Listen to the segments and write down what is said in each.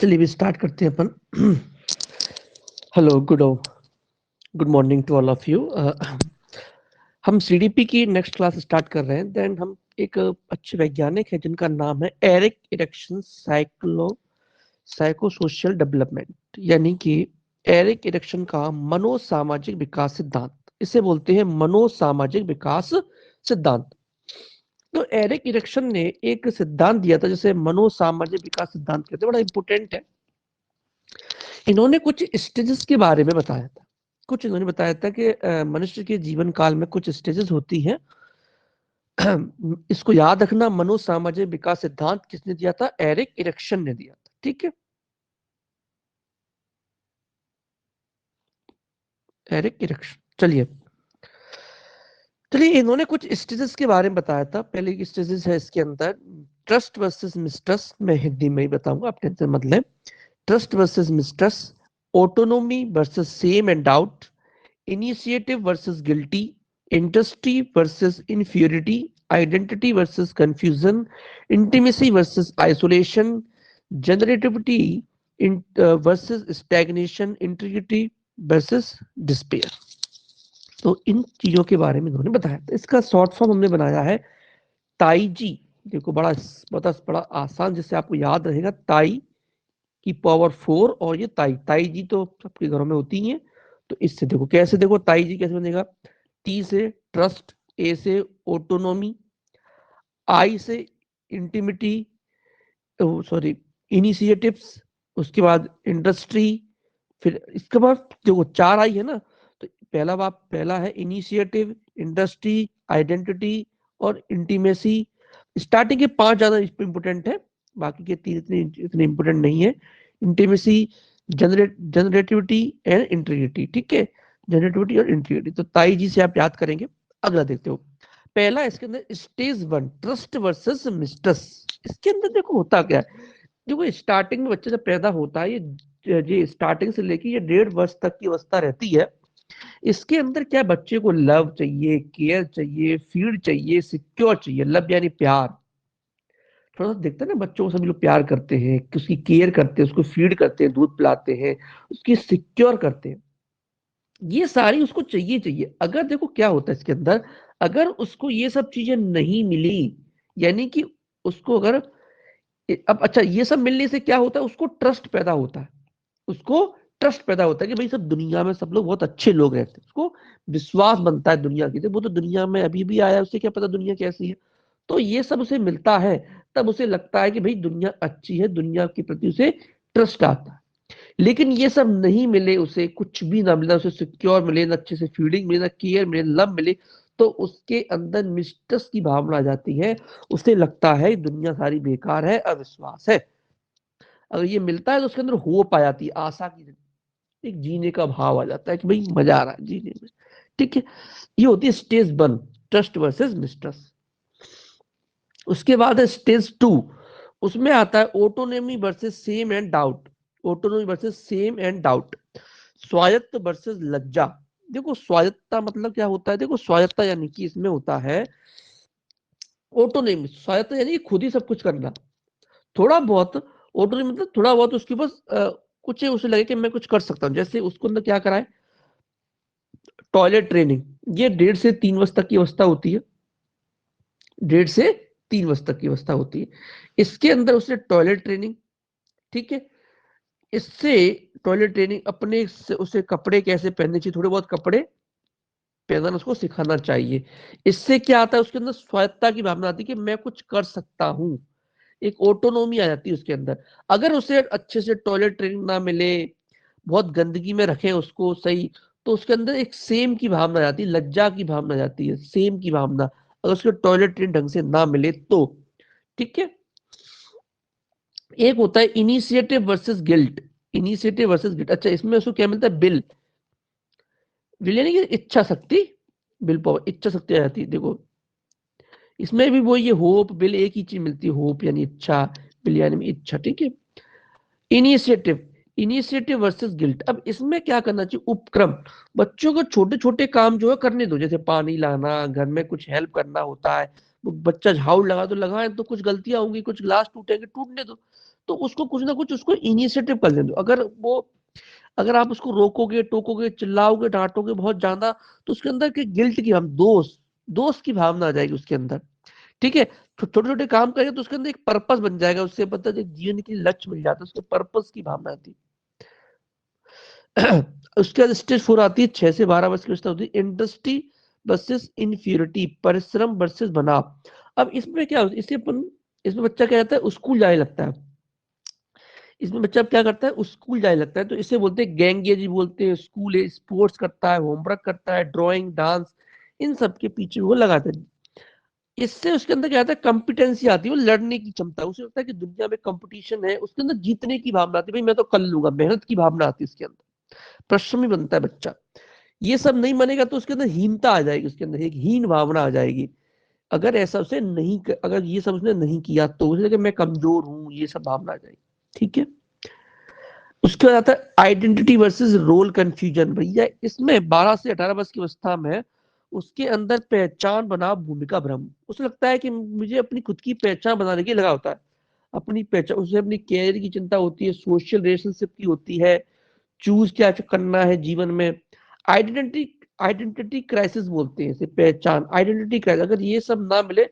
चलिए भी स्टार्ट करते हैं अपन। Hello, good morning to all of you. हम सीडीपी की नेक्स्ट क्लास स्टार्ट कर रहे हैं। देन हम एक अच्छे वैज्ञानिक है जिनका नाम है Erik Erikson, psycho social development, यानी कि एरिक इरिक्सन का मनोसामाजिक विकास सिद्धांत, इसे बोलते हैं मनोसामाजिक विकास सिद्धांत। तो एरिक इरिक्सन ने एक सिद्धांत दिया था जिसे मनोसामाजिक विकास सिद्धांत कहते हैं, बड़ा इंपॉर्टेंट है। इन्होंने कुछ स्टेजेस के बारे में बताया था। कुछ इन्होंने बताया था कि मनुष्य के जीवन काल में कुछ स्टेजेस होती हैं। इसको याद रखना, मनोसामाजिक विकास सिद्धांत किसने दिया था? एरिक इरिक्सन ने दिया था। ठीक है, एरिक इरिक्सन। चलिए इन्होंने कुछ स्टेजेस के बारे में बताया था। पहले की स्टेजेस है इसके अंदर ट्रस्ट वर्सेस मिसट्रस्ट, मैं हिंदी में ही बताऊंगा, आप टेंशन मत लें। Trust versus mistrust, autonomy versus same and doubt, initiative versus guilty, industry versus inferiority, identity versus confusion, intimacy versus isolation, generativity versus stagnation, integrity versus despair। तो इन चीजों के बारे में इन्होंने बताया था। इसका शॉर्ट फॉर्म हमने बनाया है ताई जी। देखो, बड़ा आसान, जिससे आपको याद रहेगा। ताई की पावर 4 और ये ताई ताई जी तो सबके घरों में होती है। तो इससे देखो कैसे, देखो ताई जी कैसे बनेगा। टी से ट्रस्ट, ए से ऑटोनॉमी, आई से इंटीमिटी, सॉरी इनिशिएटिव्स, उसके बाद इंडस्ट्री, फिर इसके बाद देखो 4 आई है ना। तो पहला है इनिशिएटिव, इंडस्ट्री, आइडेंटिटी और इंटीमेसी। स्टार्टिंग के 5 ज्यादा इंपोर्टेंट है, बाकी के 3 इतने इंपोर्टेंट नहीं है। Intimacy, generativity and integrity. ठीक है, जनरेटिविटी और इंटीग्रिटी। तो ताई जी से आप याद करेंगे। अगला देखते हो, पहला इसके अंदर स्टेज 1, ट्रस्ट वर्सेस मिसट्रस्ट। इसके अंदर देखो होता क्या है। देखो स्टार्टिंग में बच्चा जब पैदा होता है, ये स्टार्टिंग से लेके ये 1.5 वर्ष तक की अवस्था रहती है। इसके अंदर क्या, बच्चे को लव चाहिए, केयर चाहिए, फीड चाहिए, सिक्योर चाहिए। लव यानी प्यार। थोड़ा सा देखते हैं ना, बच्चों को सभी लोग प्यार करते हैं, उसकी केयर करते हैं, उसको फीड करते हैं, दूध पिलाते हैं, उसकी सिक्योर करते हैं। ये सारी उसको चाहिए चाहिए। अगर देखो क्या होता है इसके अंदर, अगर उसको ये सब चीजें नहीं मिली, यानी कि उसको अगर अब अच्छा ये सब मिलने से क्या होता है, उसको ट्रस्ट पैदा होता है। उसको ट्रस्ट पैदा होता है कि भाई सब दुनिया में सब लोग बहुत अच्छे लोग रहते हैं। उसको विश्वास बनता है दुनिया की, तो वो तो दुनिया में अभी भी आया, उसे क्या पता दुनिया कैसी है। तो ये सब उसे मिलता है, तब उसे लगता है कि भाई दुनिया अच्छी है, दुनिया के प्रति उसे ट्रस्ट आता है। लेकिन ये सब नहीं मिले, उसे कुछ भी ना मिला, उसे सिक्योर मिले ना, अच्छे से फीडिंग मिले ना, केयर मिले, लव मिले, तो उसके अंदर मिस्ट्रस्ट की भावना आ जाती है। उसे लगता है दुनिया सारी बेकार है, अविश्वास है। अगर ये मिलता है तो उसके अंदर होप आ जाती है, आशा की, एक जीने का भाव आ जाता है कि भाई मजा आ रहा है जीने में। ठीक है, ये होती है स्टेज 1, ट्रस्ट वर्सेस मिस्ट्रस्ट। उसके बाद है स्टेज 2, उसमें आता है autonomy versus same and doubt. Autonomy versus same and doubt, स्वायत्त वर्सेस लज्जा। देखो स्वायत्ता मतलब क्या होता है, देखो स्वायत्ता यानी कि इसमें होता है ऑटोनॉमी। स्वायत्ता यानी कि खुद ही सब कुछ करना, थोड़ा बहुत। ऑटोनॉमी मतलब थोड़ा बहुत उसके पास कुछ उसे लगे कि मैं कुछ कर सकता हूँ। जैसे उसको अंदर क्या कराए, टॉयलेट ट्रेनिंग, ये 1.5 से 3 वर्ष तक की अवस्था होती है। 1.5 से 3 वर्ष तक की अवस्था होती है। इसके अंदर उसने टॉयलेट ट्रेनिंग, ठीक है, इससे टॉयलेट ट्रेनिंग अपने से उसे कपड़े कैसे पहनने चाहिए, थोड़े बहुत कपड़े पहनना उसको सिखाना चाहिए। इससे क्या आता है, उसके अंदर स्वायत्ता की भावना आती है कि मैं कुछ कर सकता हूँ, एक ऑटोनॉमी आ जाती है उसके अंदर। अगर उसे अच्छे से टॉयलेट ट्रेनिंग ना मिले, बहुत गंदगी में रखें उसको सही, तो उसके अंदर एक सेम की भावना आ जाती है, लज्जा की भावना आ जाती है, सेम की भावना, अगर उसको टॉयलेट ट्रेनिंग ढंग से ना मिले तो। ठीक है, एक होता है initiative versus guilt. Initiative versus guilt, अच्छा इसमें उसको क्या मिलता है, विल यानी कि इच्छा शक्ति, विल पावर, इच्छा शक्ति आ जाती है। देखो इसमें भी वो ये होप विल एक ही चीज मिलती है, होप यानी इच्छा, विल यानी इच्छा। ठीक है, इनिशिएटिव, इनिशिएटिव वर्सेस गिल्ट। अब इसमें क्या करना चाहिए, उपक्रम। बच्चों को छोटे छोटे काम जो है करने दो, जैसे पानी लाना, घर में कुछ हेल्प करना होता है। वो बच्चा झाड़ू लगा तो लगाए, तो कुछ गलतियां होंगी, कुछ ग्लास टूटेंगे, टूटने दो। तो उसको कुछ ना कुछ उसको इनिशिएटिव कर लेना। अगर आप उसको रोकोगे, टोकोगे, चिल्लाओगे, डांटोगे बहुत ज्यादा, तो उसके अंदर के गिल्ट की दोस्त की भावना आ जाएगी उसके अंदर। ठीक है, तो छोटे छोटे काम करेगा तो उसके अंदर एक पर्पस बन जाएगा, उससे पता है जीवन के लक्ष्य मिल जाता है, उसके पर्पस की भावना आती है। उसके बाद स्टेज 4 आती है, 6 से 12 वर्ष की अवस्था होती है, इंडस्ट्री वर्सेस इंफ्यूरिटी, परिश्रम वर्सेस बनाव। अब इसमें क्या होता है, इसमें बच्चा क्या कहता है, स्कूल जाने लगता है। इसमें बच्चा क्या करता है, स्कूल जाने लगता है, तो इसे बोलते हैं गैंगेजी, बोलते हैं स्कूल है, स्पोर्ट्स करता है, होमवर्क करता है, ड्राइंग, डांस, इन सब के पीछे वो लगाते हैं। इससे उसके अंदर क्या आता है, कॉम्पिटेंसी आती है, वो लड़ने की क्षमता, उसे लगता है कि दुनिया में कंपटीशन है, उसके अंदर जीतने की भावना आती है, भाई मैं तो कर लूंगा, मेहनत की भावना आती है उसके अंदर, परिश्रमी बनता है बच्चा। ये सब नहीं मानेगा तो उसके अंदर हीनता आ जाएगी, उसके अंदर एक हीन भावना आ जाएगी। अगर ऐसा उसे नहीं अगर ये सब उसने नहीं किया तो उसे लगे मैं कमजोर हूं, ये सब भावना आ जाएगी। ठीक है, उसके बाद आता है आइडेंटिटी वर्सेस रोल कंफ्यूजन। भैया इसमें 12 से 18 वर्ष की अवस्था में उसके अंदर पहचान बनाम भूमिका भ्रम, उसे लगता है कि मुझे अपनी खुद की पहचान बनाने की लगा होता है, अपनी पहचान, उसे अपनी कैरियर की चिंता होती है, सोशल रिलेशनशिप की होती है, चूज क्या करना है जीवन में। आइडेंटिटी आइडेंटिटी क्राइसिस बोलते हैं इसे, पहचान, आइडेंटिटी क्राइसिस, अगर ये सब ना मिले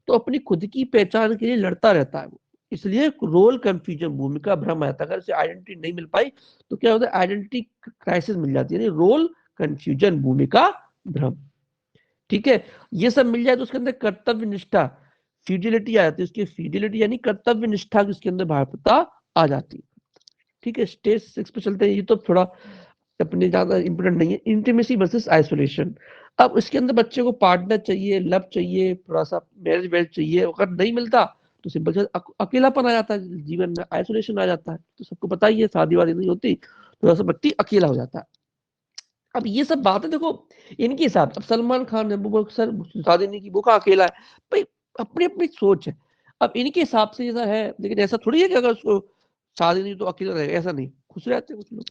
तो अपनी खुद की पहचान के लिए लड़ता रहता है वो, इसलिए रोल कंफ्यूजन, भूमिका भ्रम आता है। अगर उसे आइडेंटिटी नहीं मिल पाई तो क्या होता है, आइडेंटिटी क्राइसिस मिल जाती है, रोल कंफ्यूजन, भूमिका भ्रम। ठीक है, ये सब मिल जाए तो उसके अंदर कर्तव्य निष्ठा, फिडिलिटी आ जाती है, उसकी फिडिलिटी यानी कर्तव्य निष्ठा की उसके अंदर भावना आ जाती है। ठीक है, स्टेज 6 पे चलते हैं, ये तो थोड़ा अपने ज्यादा इंपोर्टेंट नहीं है, इंटीमेसी वर्सेस आइसोलेशन। अब इसके अंदर बच्चे को पार्टनर चाहिए, लव चाहिए, थोड़ा सा मैरिज वेल चाहिए, अगर नहीं मिलता तो सिंपल से अकेलापन आ जाता है जीवन में, आइसोलेशन आ जाता है, तो सबको पता ही है, शादी वादी नहीं होती, थोड़ा सा व्यक्ति अकेला हो जाता है। अब ये सब बातें देखो इनके हिसाब, अब सलमान खान है, वो सर शादी नहीं की, वो कहाँ अकेला है, भाई अपनी अपनी सोच है। अब इनके हिसाब से ऐसा है, लेकिन ऐसा थोड़ी है कि अगर उसको शादी नहीं तो अकेला रहेगा, ऐसा नहीं, खुश रहते हैं कुछ लोग।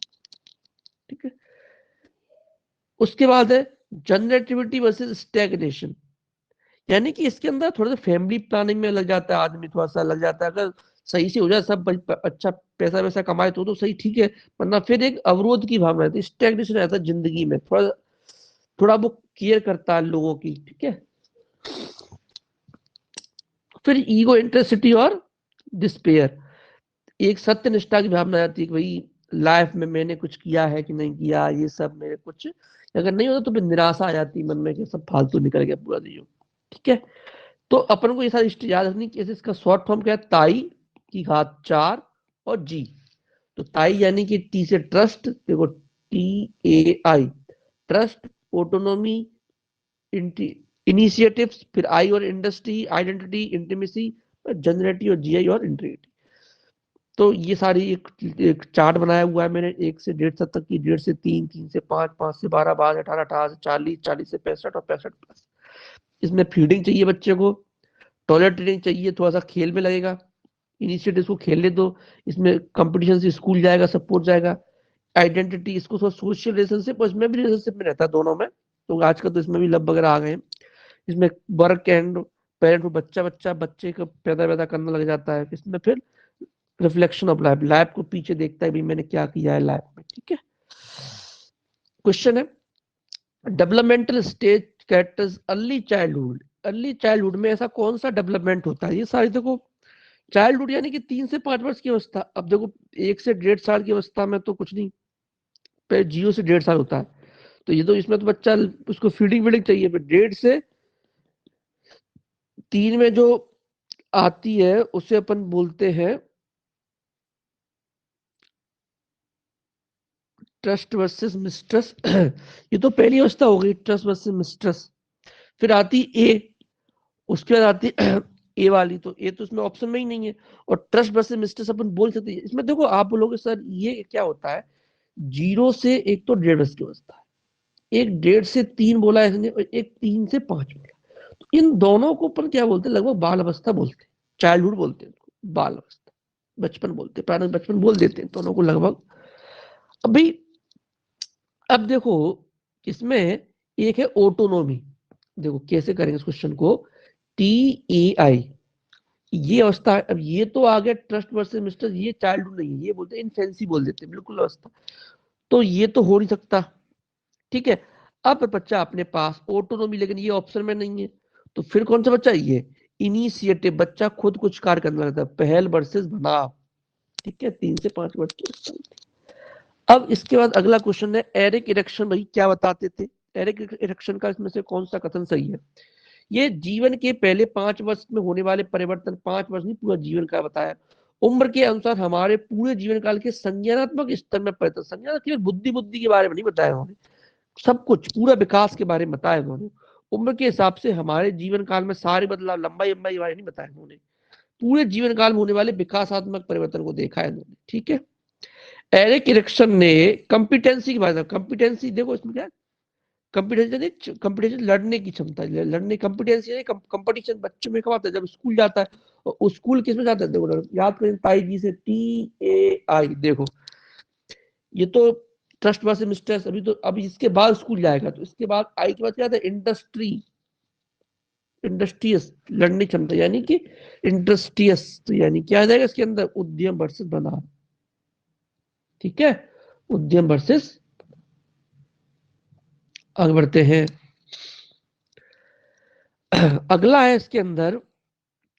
ठीक है, उसके बाद है जनरेटिविटी वर्सेस स्टैग्नेशन, यानी कि इसके अंदर थोड़ा सा फैमिली प्लानिंग में लग जाता है आदमी, थोड़ा सा लग जाता है, अगर सही से हो जाए सब अच्छा पैसा वैसा कमाए तो सही, ठीक है, वरना फिर एक अवरोध की भावना रहती है, स्टैग्नेशन रहता है जिंदगी में, थोड़ा थोड़ा वो केयर करता है लोगों की। ठीक है, फिर ईगो इंटरसिटी और डिस्पेयर, एक सत्य निष्ठा की भावना आती है कि भाई लाइफ में मैंने कुछ किया है कि नहीं किया, ये सब मेरे कुछ अगर नहीं होता तो फिर निराशा आ जाती है मन में कि सब फालतू निकल गया पूरा दिन। ठीक है, तो अपन को ये सारी हिस्ट्री याद रखनी कि इसका शॉर्ट फॉर्म क्या है, ताई की घात 4 और जी। तो ताई यानी कि टी से ट्रस्ट, देखो TAI, ट्रस्ट, ऑटोनॉमी, इनिशिएटिव्स, फिर आई और इंडस्ट्री, आइडेंटिटी, इंटीमेसी, जनरेटिव और GI और इंटीग्रिटी। तो ये सारी एक चार्ट बनाया हुआ है मैंने, 1 से 1.5 तक की, 1.5 से 3, 3 से 5, 5 से 12, 12 से 18, 18 से 40, 40 से 65 और 65 प्लस। इसमें फीडिंग चाहिए बच्चे को, टॉयलेट ट्रेनिंग चाहिए, थोड़ा सा खेल में लगेगा, इनिशिएटिव को खेलने दो, इसमें कंपटीशन से स्कूल जाएगा, सपोर्ट जाएगा, आइडेंटिटी, इसको थोड़ा सोशल रिलेशनशिप, इसमें भी रिलेशनशिप में रहता है दोनों में, तो आजकल तो इसमें भी लव वगैरह आ गए हैं। इसमें वर्क एंड पेरेंट, बच्चे को पैदा पैदा करने लग जाता है, इसमें फिर रिफ्लेक्शन ऑफ लाइफ, लाइफ को पीछे देखता है भाई मैंने क्या किया है लाइफ में। ठीक है, क्वेश्चन है developmental stage characters early childhood, early childhood में ऐसा कौन सा डेवलपमेंट होता है, ये सारी देखो, चाइल्डहुड यानी कि 3 से 5 वर्ष की अवस्था। अब देखो 1 से 1.5 साल की अवस्था में तो कुछ नहीं, फिर 0 से 1.5 साल होता है, तो ये तो इसमें तो बच्चा उसको फीडिंग वीडिंग चाहिए, फिर 1.5 से 3 में जो आती है उसे अपन बोलते हैं ट्रस्ट वर्सेस मिसट्रस्ट। ये तो पहली अवस्था हो गई, ट्रस्ट वर्सेस मिसट्रस्ट। फिर आती ए, उसके बाद आती ए वाली, तो ए तो इसमें ऑप्शन में ही नहीं है, और ट्रस्ट वर्सेस मिसट्रस्ट अपन बोल सकते हैं। इसमें देखो आप बोलोगे सर ये क्या होता है, 0 से 1 तो 1.5 वर्ष की अवस्था है, एक 1.5 से 3 बोला है इसने, और एक 3 से 5 बोला, तो इन दोनों को अपन क्या बोलते हैं, लगभग बाल अवस्था बोलते हैं, चाइल्डहुड बोलते हैं, बाल अवस्था, बचपन बोलते हैं, प्रारंभिक बचपन बोल देते हैं दोनों को लगभग। अभी अब देखो इसमें एक है ऑटोनोमी, देखो कैसे करेंगे इस क्वेश्चन को, TAI, ये अवस्था। अब ये तो आ गया ट्रस्ट वर्सेस मिस्टर, ये चाइल्डहुड नहीं है, ये बोलते हैं इन्फेंसी बोल देते हैं, बिल्कुल अवस्था। तो ये तो हो नहीं सकता, ठीक है। अब बच्चा अपने पास ऑटोनोमी, लेकिन ये ऑप्शन में नहीं है, तो फिर कौन सा बच्चा, ये इनिशिएटिव, बच्चा खुद कुछ कार्य करना रहता है, पहल वर्सेस बनाव, ठीक है। 3 से 5 वर्ष की। अब इसके बाद अगला क्वेश्चन है एरिक इरेक्शन, भाई क्या बताते थे, एरिक इरेक्शन का इसमें से कौन सा कथन सही है। ये जीवन के पहले 5 वर्ष में होने वाले परिवर्तन, 5 वर्ष नहीं पूरा जीवन का बताया, उम्र के अनुसार हमारे पूरे जीवन काल के संज्ञानात्मक स्तर में परिवर्तन, संज्ञान केवल बुद्धि बुद्धि के बारे में नहीं बताया उन्होंने, सब कुछ पूरा विकास के बारे में बताया उन्होंने। उम्र के हिसाब से हमारे जीवन काल में सारे बदलाव, लंबाई लंबाई बारे नहीं बताया उन्होंने, पूरे जीवन काल में होने वाले विकासात्मक परिवर्तन को देखा है उन्होंने, ठीक है। एरिक इरेक्शन ने कॉम्पिटेंसी की बात, कॉम्पिटेंसी देखो इसमें क्या, कॉम्पिटेंसी, कॉम्पिटिशन लड़ने की क्षमता, लड़ने, कॉम्पिटेंसी कंपटीशन बच्चों में कब आता है, जब स्कूल जाता है, और स्कूल किस में जाता है, देखो याद करें ताई जी से, TAI, देखो ये तो ट्रस्ट वर्सेस मिस्ट्रस्ट, अभी तो अभी इसके बाद स्कूल जाएगा, तो इसके बाद आई के बाद क्या आता है, इंडस्ट्री, इंडस्ट्रियस, लड़ने क्षमता यानी कि इंडस्ट्रियस, तो यानी क्या आ जाएगा इसके अंदर, उद्यम वर्सेस बनाव, ठीक है, उद्यम वर्सेस। आगे बढ़ते हैं। अगला है इसके अंदर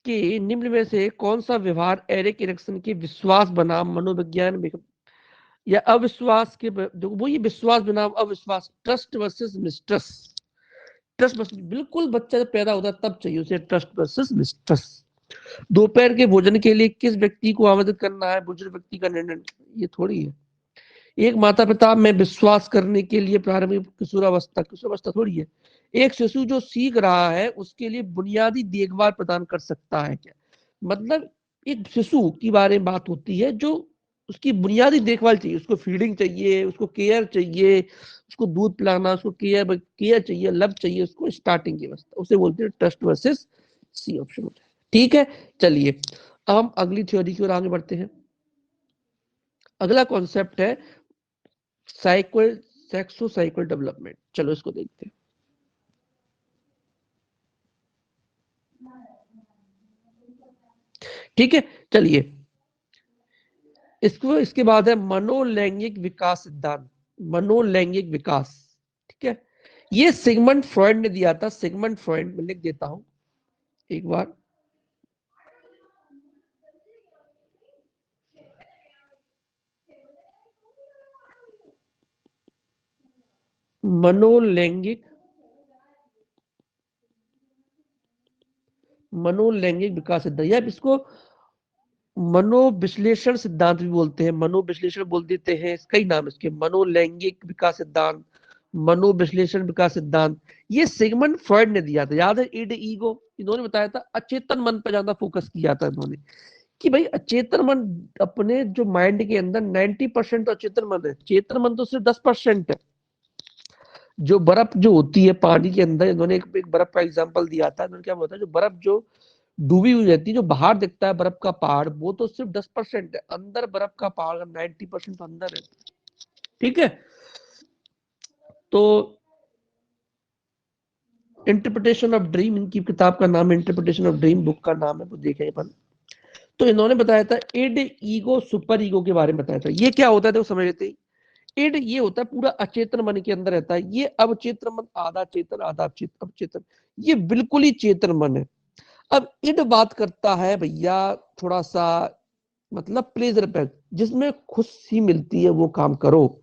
कि निम्न में से कौन सा व्यवहार एरिक इरेक्सन के विश्वास बनाम मनोविज्ञान या अविश्वास के, जो वो ये विश्वास बनाम अविश्वास, trust versus mistrust, trust versus, बिल्कुल बच्चा जब पैदा होता है तब चाहिए उसे ट्रस्ट वर्सेस मिस्ट्रस्ट। दोपहर के भोजन के लिए किस व्यक्ति को आमंत्रित करना है, बुजुर्ग व्यक्ति का निर्णय, ये थोड़ी है। एक माता पिता में विश्वास करने के लिए प्रारंभिक किशोरावस्था, किशोरावस्था थोड़ी है। एक शिशु जो सीख रहा है उसके लिए बुनियादी देखभाल प्रदान कर सकता है क्या, मतलब एक शिशु की बारे में बात होती है जो उसकी बुनियादी देखभाल चाहिए, उसको फीडिंग चाहिए, उसको केयर चाहिए, उसको दूध पिलाना, उसको केयर केयर चाहिए, लव चाहिए, उसको स्टार्टिंग की अवस्था, उसे बोलते हैं ट्रस्ट वर्सेस सी ऑप्शन होता है, ठीक है। चलिए अब हम अगली थ्योरी की ओर आगे बढ़ते हैं। अगला कॉन्सेप्ट है साइकिल, सेक्सो साइकिल डेवलपमेंट, चलो इसको देखते हैं। ठीक है, चलिए इसको, इसके बाद है मनोलैंगिक विकास सिद्धांत, मनोलैंगिक विकास, ठीक है। ये सिगमंड फ्रॉइड ने दिया था, सिगमंड फ्रॉइड, मैं लिख देता हूं एक बार, मनोलैंगिक, मनोलैंगिक विकास सिद्धांत, या इसको मनोविश्लेषण सिद्धांत भी बोलते हैं, मनोविश्लेषण बोल देते हैं, कई नाम इसके, मनोलैंगिक विकास सिद्धांत, मनोविश्लेषण विकास सिद्धांत, ये सिगमंड फ्रॉइड ने दिया था, याद है, इड ईगो, इन्होंने बताया था, अचेतन मन पर ज्यादा फोकस किया था इन्होंने, कि भाई अचेतन मन, अपने जो माइंड के अंदर 90% तो अचेतन मन है, चेतन मन तो सिर्फ 10% है। जो बर्फ जो होती है पानी के अंदर, इन्होंने एक बर्फ का एग्जांपल दिया था, इन्होंने क्या बोला था, जो बर्फ जो डूबी हुई रहती है, जो बाहर दिखता है बर्फ का पहाड़, वो तो सिर्फ 10% है, अंदर बर्फ का पहाड़ 90% तो अंदर है, ठीक है। तो इंटरप्रिटेशन ऑफ ड्रीम, इनकी किताब का नाम इंटरप्रिटेशन ऑफ ड्रीम, बुक का नाम है, वो देखें अपन। तो इन्होंने बताया था इड ईगो सुपर ईगो के बारे में बताया था, ये क्या होता है, तो समझ लेते हैं। इड ये होता है पूरा अचेतन मन के अंदर रहता है, ये अवचेतन मन, आधा चेतन आधा अवचेतन, ये बिल्कुल ही चेतन मन है। अब इड बात करता है भैया थोड़ा सा, मतलब प्लेजर पे, जिसमें खुशी मिलती है वो काम करो।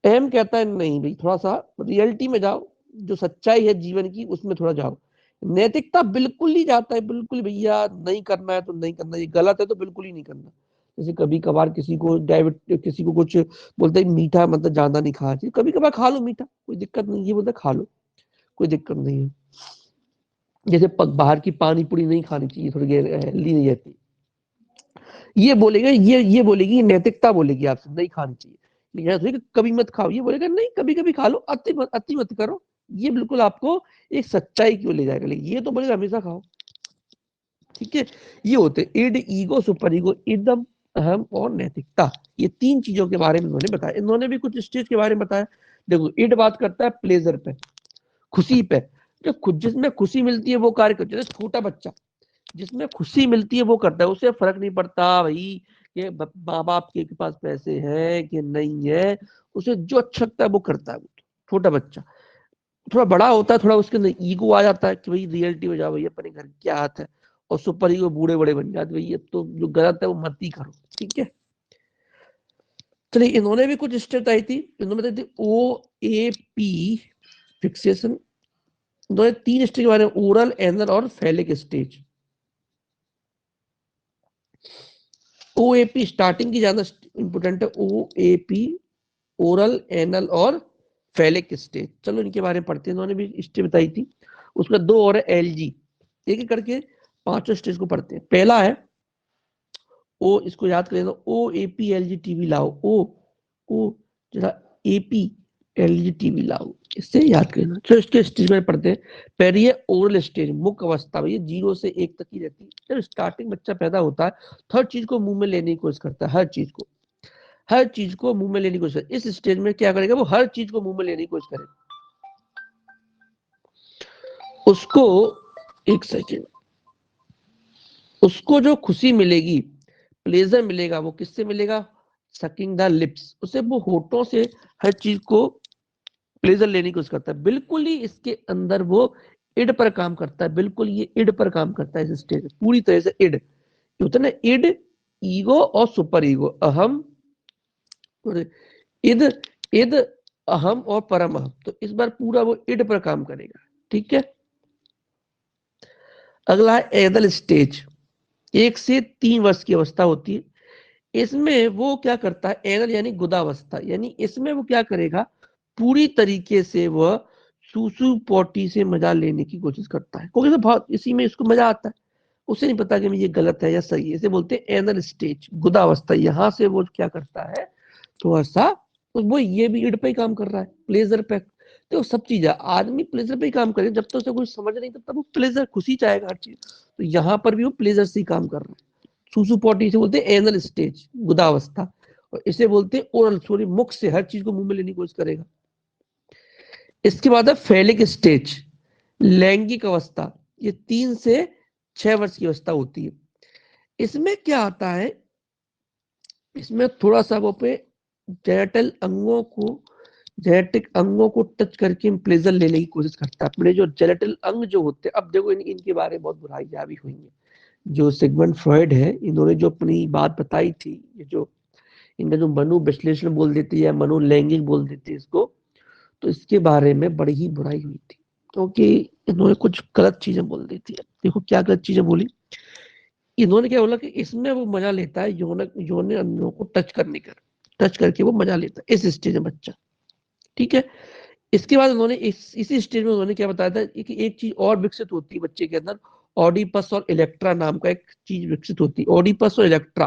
एम कहता है नहीं भाई, थोड़ा सा रियलिटी में जाओ, जो सच्चाई है जीवन की उसमें थोड़ा जाओ। नैतिकता बिल्कुल ही जाता है, बिल्कुल भैया नहीं करना है तो नहीं करना, ये गलत है तो बिल्कुल ही नहीं करना। जैसे कभी कभार किसी को डायबिट, किसी को कुछ बोलते हैं मीठा मतलब ज्यादा नहीं खाना चाहिए, कभी कभार खा लो मीठा, कोई दिक्कत नहीं, ये बोलते खा लो, कोई दिक्कत नहीं है। जैसे बाहर की पानी पूरी नहीं खानी चाहिए, थोड़ी हेल्दी नहीं रहती, ये बोलेगा, ये बोलेगी, नैतिकता बोलेगी आपसे नहीं खानी चाहिए। लेकिन ऐसा कि कभी मत खाओ, ये बोलेगा नहीं कभी कभी खा लो, अति मत करो, ये बिल्कुल आपको एक सच्चाई की ओर ले जाएगा। लेकिन ये तो बोलेगा हमेशा खाओ, ठीक है। ये होते इड ईगो सुपर ईगो, एकदम अहम और नैतिकता, ये 3 चीजों के बारे में इन्होंने बताया। इन्होंने भी कुछ स्टेज के बारे में बताया। देखो इड बात करता है प्लेजर पे, खुशी पे, जो खुद जिसमें खुशी मिलती है वो कार्य करते हैं। छोटा बच्चा जिसमें खुशी मिलती है वो करता है, उसे फर्क नहीं पड़ता भाई कि माँ बाप के पास पैसे हैं कि नहीं है, उसे जो अच्छा लगता है वो करता है। वो छोटा बच्चा थोड़ा बड़ा होता है, थोड़ा उसके अंदर ईगो आ जाता है कि भाई रियलिटी में जाओ भैया, अपने घर क्या हाथ है, और सुपर ईगो बूढ़े बड़े बन जाते भैया, तो जो गलत है वो मत ही करो। ठीक है, चलिए इन्होंने भी कुछ स्टेप आई थी, इन्होंने बताई थी OAP फिक्सेशन। इन्होंने 3 स्टेज के बारे में, ओरल, एनल और फैलिक स्टेज। OAP स्टार्टिंग की ज्यादा इंपोर्टेंट है, OAP ओरल, एनल और फैलिक स्टेज। चलो इनके बारे में पढ़ते हैं, इन्होंने भी स्टेज बताई थी। उसका 2 और है LG, एक एक करके 5 स्टेज को पढ़ते हैं। पहला है ओ, इसको याद कर लेना, OAP LG टीवी लाओ, ओ जरा APLG टीवी लाओ, इससे याद कर लेना। तो इसके स्टेज में पढ़ते हैं। पहली है ओरल स्टेज, मुख अवस्था, भैया 0 से 1 तक ही रहती है। जब स्टार्टिंग बच्चा पैदा होता है तो हर चीज को मुंह में लेने की कोशिश करता है, हर चीज को मुंह में लेने की कोशिश करता है। इस स्टेज में क्या करेगा, वो हर चीज को मुंह में लेने की कोशिश करेगा। उसको, एक सेकेंड, उसको जो खुशी मिलेगी, प्लेजर मिलेगा, वो किससे मिलेगा, सकिंग द लिप्स। उसे वो होठों से हर चीज को प्लेजर लेने की कोशिश करता है। बिल्कुल ही इसके अंदर वो इड पर काम करता है, बिल्कुल ये इड पर काम करता है इस स्टेज, पूरी तरह से इड होता है ना, इड, ईगो और सुपर ईगो, अहम और इद, इद, अहम और परम अहम। तो इस बार पूरा वो इड पर काम करेगा। ठीक है, अगला है एदल स्टेज, 1 से 3 वर्ष की अवस्था होती है। इसमें वो क्या करता है, एनल यानी गुदावस्था, यानी इसमें वो क्या करेगा, पूरी तरीके से वह सूसू पोटी से मजा लेने की कोशिश करता है, क्योंकि बहुत इसी में इसको मजा आता है। उसे नहीं पता कि ये गलत है या सही है। इसे बोलते हैं एनल स्टेज, गुदावस्था। यहाँ से वो क्या करता है, थोड़ा सा, तो वो ये भी इड पे ही काम कर रहा है, प्लेजर पे। तो सब चीज है, आदमी प्लेजर पे ही काम करे, जब तक उसे कुछ समझ नहीं तब तक वो प्लेजर, खुशी चाहेगा हर चीज। तो यहाँ पर भी वो प्लेजर से ही काम कर रहा है। सूसू पॉटी से बोलते हैं एनल स्टेज, गुदावस्था, और इसे बोलते हैं ओरल, सॉरी, मुख से हर चीज को मुंह में लेने की कोशिश करेगा। इसके बाद है फैलिक स्टेज, लैंगिक अवस्था। ये 3 से 6 वर्ष की अवस्था होती है। इसमें क्या आता है, इसमें थोड़ा सा वो पे जेनेटल अंगों को, जेनेटिक अंगों को टच करके प्लेजर लेने की कोशिश करता है। अपने जो जेनेटल अंग जो होते हैं, अब देखो इनके बारे में बहुत बुराइयां भी हुई है। जो सिगमंड फ्रॉइड है, इन्होंने जो अपनी बात बताई थी, ये जो इनका जो मनु विश्लेषण बोल देती है, मनु लैंगिक बोल देती है इसको, तो इसके बारे में बड़ी ही बुराई हुई थी, क्योंकि इन्होंने कुछ गलत चीजें बोल दी थी। देखो क्या गलत चीजें बोली, इन्होंने क्या बोला कि इसमें वो मजा लेता है यौन यौन अंगों को टच करने का, टच करके वो मजा लेता है इस स्टेज में बच्चा। ठीक है, इसके बाद उन्होंने इसी स्टेज में उन्होंने क्या बताया था कि एक चीज और विकसित होती है बच्चे के अंदर, ऑडिपस और इलेक्ट्रा नाम का एक चीज विकसित होती है, ऑडिपस और इलेक्ट्रा,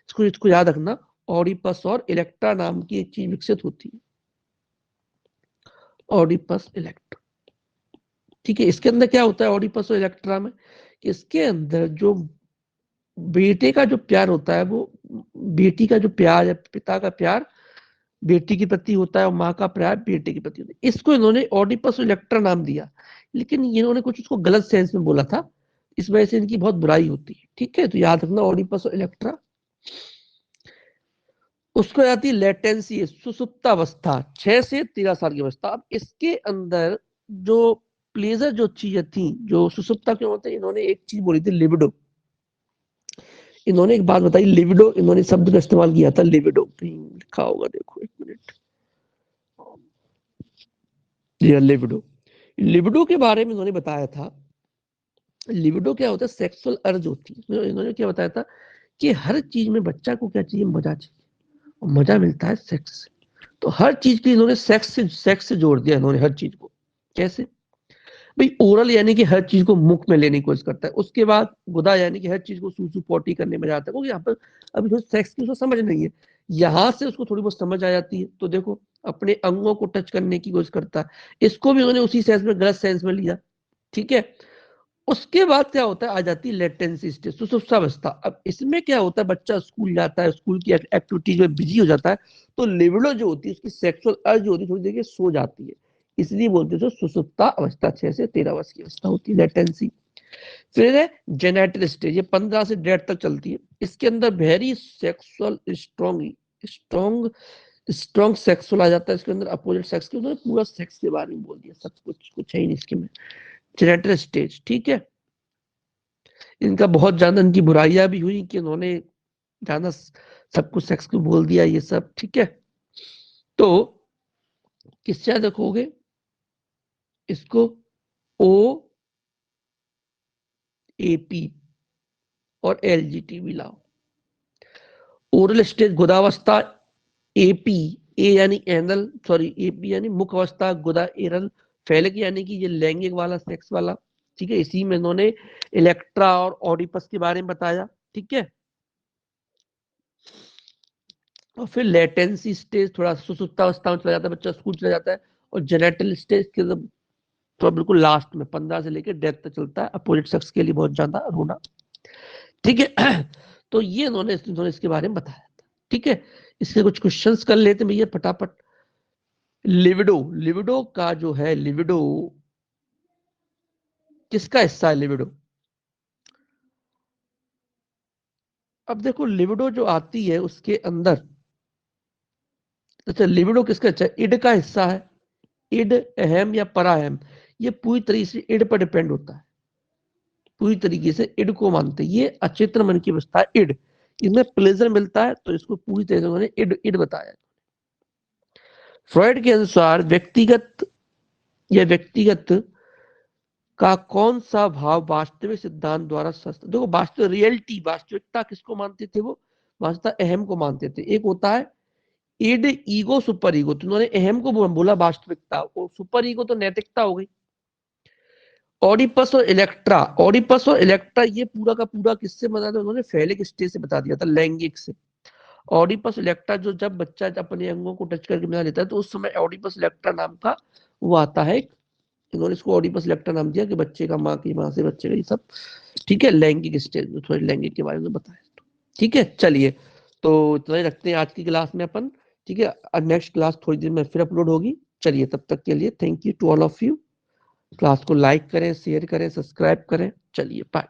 इसको इसको याद रखना, ऑडिपस और इलेक्ट्रा नाम की एक चीज विकसित होती है, ऑडिपस इलेक्ट्रा। ठीक है, इसके अंदर क्या होता है ऑडिपस और इलेक्ट्रा में, इसके अंदर जो बेटे का जो प्यार होता है, वो बेटी का जो प्यार है, पिता का प्यार बेटी के प्रति होता है, और माँ का प्यार बेटे के प्रति होता है। इसको इन्होंने ऑडिपस इलेक्ट्रा नाम दिया, लेकिन इन्होंने कुछ उसको गलत सेंस में बोला था, इस वजह से इनकी बहुत बुराई होती है। ठीक है, तो याद रखना ऑडिपस और इलेक्ट्रा। उसको आती है लेटेंसी, सुसुप्तावस्था, 6 से 13 साल की अवस्था। अब इसके अंदर जो प्लेजर जो चीजें थी, जो सुसुप्ता के होते, इन्होंने एक चीज बोली थी, लिबिडो। इन्होंने एक बात बताई, लिबिडो, इन्होंने शब्द का इस्तेमाल किया था, लिबिडो, लिखा होगा, देखो 1 मिनट, लिबिडो। लिबिडो के बारे में इन्होंने बताया था, लिबिडो क्या होता है, सेक्सुअल अर्ज होती है। इन्होंने क्या बताया था कि हर चीज में बच्चा को क्या चाहिए, मजा चाहिए, और मजा मिलता है सेक्स से। तो हर चीज की इन्होंने सेक्स से जोड़ दिया इन्होंने हर चीज को। कैसे भाई, ओरल यानी कि हर चीज को मुख में लेने की कोशिश करता है, उसके बाद गुदा यानी कि हर चीज को सूसू पोटी करने में जाता है, क्योंकि यहाँ पर अभी तो सेक्स की उसको समझ नहीं है, यहाँ से उसको थोड़ी बहुत समझ आ जाती है। तो देखो अपने अंगों को टच करने की कोशिश करता है, इसको भी उन्होंने उसी सेंस में, गलत सेंस में लिया। ठीक है, उसके बाद क्या होता है, आ जाती है लेटेंसी स्टेज, सुसुप्तावस्था। अब इसमें क्या होता है, बच्चा स्कूल जाता है, स्कूल की एक्टिविटीज में बिजी हो जाता है, तो लिबिडो जो होती है, उसकी सेक्सुअल अर्ज जो होती है, थोड़ी देर के सो जाती है, इसलिए बोलते हैं सुसुप्ता अवस्था, 6 से 13 वर्ष की अवस्था होती है, लेटेंसी। फिर है जेनेटल स्टेज, ये 15 से डेथ तक चलती है। इसके अंदर very sexual strong strong sexual आ जाता है इसके अंदर, अपोजिट सेक्स के, उन्होंने पूरा सेक्स के बारे में बोल दिया, सब कुछ है ही नहीं इसके में। जेनेटल स्टेज, ठीक है। इनका बहुत ज्यादा इनकी बुराइयां भी हुई कि उन्होंने ज्यादा सब कुछ सेक्स को बोल दिया, ये सब, ठीक है। तो किससे देखोगे इसको, ओ एपी और एलजीटी मिलाओ। ओरल स्टेज गुदावस्था, एपी, ए यानी एनल, सॉरी एपी यानी मुख अवस्था, गुदा एरल, फैलिक यानी कि ये लैंगिक वाला, सेक्स वाला, ठीक है। इसी में इन्होंने इलेक्ट्रा और ऑडिपस के बारे में बताया, ठीक है। और फिर लेटेंसी स्टेज थोड़ा सुसुप्तावस्था में चला जाता है, बच्चा स्कूल चला जाता है। और जेनेटल स्टेज के तो बिल्कुल लास्ट में 15 से लेकर डेथ तक चलता है, अपोजिट सेक्स के लिए बहुत ज्यादा रोना, ठीक है। तो ये इन्होंने इसके बारे में बताया था, ठीक है। इसके कुछ क्वेश्चंस कर लेते हैं भैया फटाफट। लिविडो का जो है, लिविडो किसका हिस्सा है लिविडो? अब देखो लिविडो जो आती है उसके अंदर, अच्छा लिविडो किसका अच्छा, इड का हिस्सा है। इड अहम या पराहम, ये पूरी तरीके से इड पर डिपेंड होता है, पूरी तरीके से इड को मानते हैं। ये अचेतन मन की अवस्था है इड, इसमें प्लेजर मिलता है, तो इसको पूरी तरह से उन्होंने इड इड बताया। फ्रॉइड के अनुसार व्यक्तिगत का कौन सा भाव वास्तविक सिद्धांत द्वारा सस्त, देखो वास्तविक रियलिटी, वास्तविकता किसको मानते थे वो, वास्तविकता अहम को मानते थे। एक होता है इड, ईगो, सुपर ईगो, तो उन्होंने अहम को बोला वास्तविकता, और सुपर ईगो तो नैतिकता हो गई। ऑडिपस और इलेक्ट्रा ये पूरा का पूरा किससे बता था उन्होंने, फैलिक स्टेज से बता दिया था, लैंगिक से। ऑडिपस इलेक्ट्रा जो जब बच्चा अपने अंगों को टच करके बना लेता है, तो उस समय ऑडिपस इलेक्ट्रा नाम का वो आता है, इन्होंने इसको ऑडिपस इलेक्ट्रा नाम दिया कि बच्चे का माँ की माँ से बच्चे का ये सब, ठीक है। लैंगिक स्टेज में थोड़ी लैंगिक के बारे में बताया, ठीक है। चलिए, तो इतना ही रखते हैं आज की क्लास में अपन, ठीक है। नेक्स्ट क्लास थोड़ी देर में फिर अपलोड होगी। चलिए, तब तक के लिए thank you to all of you. Class को लाइक करें, शेयर करें, सब्सक्राइब करें। चलिए बाय।